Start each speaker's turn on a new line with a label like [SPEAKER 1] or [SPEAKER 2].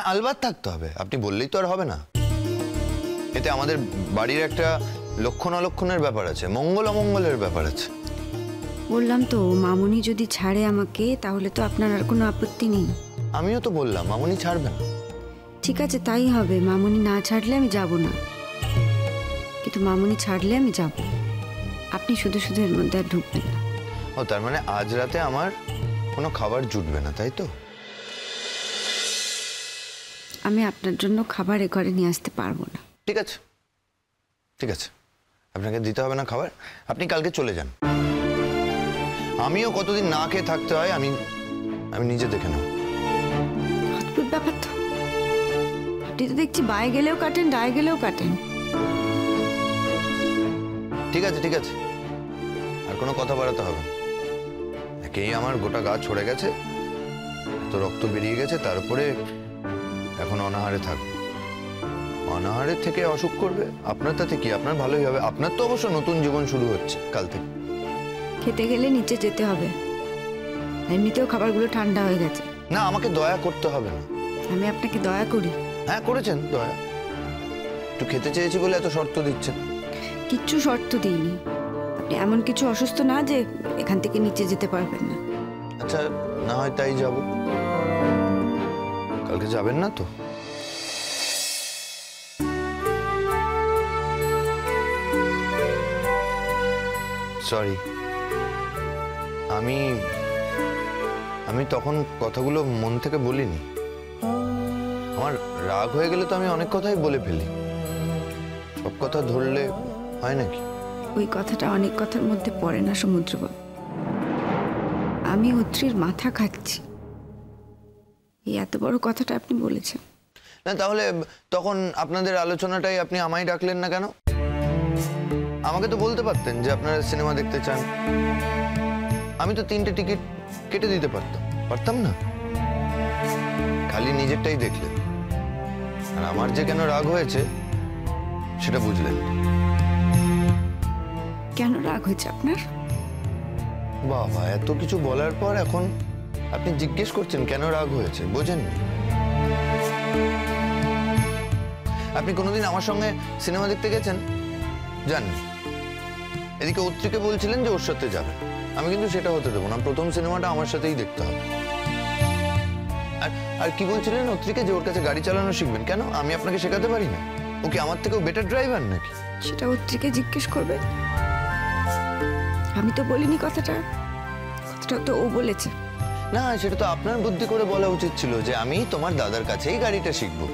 [SPEAKER 1] হ্যাঁ আলবাত থাকতে হবে, আপনি বললেই তো আর হবে না। এতে আমাদের বাড়ির একটা লক্ষণ অলক্ষণের ব্যাপার আছে, মঙ্গল অমঙ্গলের ব্যাপার আছে।
[SPEAKER 2] বললাম তো মামুনি যদি ছাড়ে আমাকে তাহলে তো আপনার আর কোনো আপত্তি নেই।
[SPEAKER 1] আমিও তো বললাম মামুনি ছাড়বে না।
[SPEAKER 2] ঠিক আছে তাই হবে, মামুনি না ছাড়লে আমি যাব না, কিন্তু মামুনি ছাড়লে আমি যাব। আপনি শুধু শুধু এর মধ্যে আর ঢুকবেন না।
[SPEAKER 1] ও তার মানে আজ রাতে আমার কোনো খাবার জুটবে না, তাই তো?
[SPEAKER 2] আমি আপনার জন্য খাবার এ ঘরে নিয়ে আসতে পারবো না।
[SPEAKER 1] ঠিক আছে ঠিক আছে, আপনাকে দিতে হবে না খাবার, আপনি কালকে চলে যান। আমিও কতদিন না খেয়ে থাকতে হয় আমি আমি নিজে দেখে নেব।
[SPEAKER 2] অদ্ভুত ব্যাপার তো, আপনি তো দেখছি বায়ে গেলেও কাটেন ডায়ে গেলেও কাটেন।
[SPEAKER 1] ঠিক আছে ঠিক আছে, আর কোনো কথা বাড়াতে হবে না। একেই আমার গোটা গা ছড়ে গেছে, তো রক্ত বেরিয়ে গেছে, তারপরে এখন অনাহারে থাকবে। অনাহারের থেকে অসুখ করবে আপনার, তাতে কি? আপনার ভালোই হবে। আপনার তো অবশ্য নতুন জীবন শুরু হচ্ছে কাল থেকে।
[SPEAKER 2] খেতে গেলে নিচে যেতে হবে, এমনিতেও খাবারগুলো ঠান্ডা হয়ে গেছে।
[SPEAKER 1] না আমাকে দয়া করতে হবে না।
[SPEAKER 2] আমি আপনাকে দয়া করি।
[SPEAKER 1] হ্যাঁ করেছেন দয়া, একটু খেতে চেয়েছি বলে এত শর্ত দিচ্ছেন।
[SPEAKER 2] কিচ্ছু শর্ত দিইনি, আপনি এমন কিছু অসুস্থ না যে এখান থেকে নিচে যেতে পারবেন না।
[SPEAKER 1] আচ্ছা না হয় তাই যাব। কালকে যাবেন না তো? সরি, আমি তখন কথাগুলো মন থেকে বলিনি। আমার রাগ হয়ে গেলে তো আমি অনেক কথাই বলে ফেলি, সব কথা ধরলে হয় নাকি?
[SPEAKER 2] ওই কথাটা অনেক কথার মধ্যে পড়ে না সমুদ্রবাবু। আমি অত্রির মাথা খাচ্ছি, এই এত বড় কথাটা আপনি বলেছেন।
[SPEAKER 1] না তাহলে তখন আপনাদের আলোচনাটাই আপনি আমায় ডাকলেন না কেন? আমাকে তো বলতে পারতেন যে আপনারা সিনেমা দেখতে চান, আমি তো 3টে টিকিট কেটে দিতে পারতাম না? খালি নিজেরটাই দেখলেন, আর আমার যে কেন রাগ হয়েছে সেটা বুঝলেন।
[SPEAKER 2] কেন রাগ হয়েছে আপনার?
[SPEAKER 1] বাবা এত কিছু বলার পর এখন আপনি জিজ্ঞেস করছেন কেন রাগ হয়েছে, বোঝেননি? আপনি কোনোদিন আমার সঙ্গে সিনেমা দেখতে গেছেন? জাননি। এদিকে অত্রিকে বলছিলেন যে ওর সাথে যাবেন, আমি কিন্তু সেটা হতে দেবো না, প্রথম সিনেমাটা আমার সাথেই দেখতে হবে। আর কি বলছিলেন অত্রিকে, যে ওর কাছে গাড়ি চালানো শিখবেন? কেন, আমি আপনাকে শেখাতে পারি না? ও কি আমার থেকেও বেটার ড্রাইভার নাকি?
[SPEAKER 2] সেটা অত্রিকে জিজ্ঞেস করবে, আমি তো বলিনি কথাটা তো ও বলেছে।
[SPEAKER 1] না সেটা তো আপনার বুদ্ধি করে বলা উচিত ছিল যে আমি তোমার দাদার কাছেই গাড়িটা শিখবো।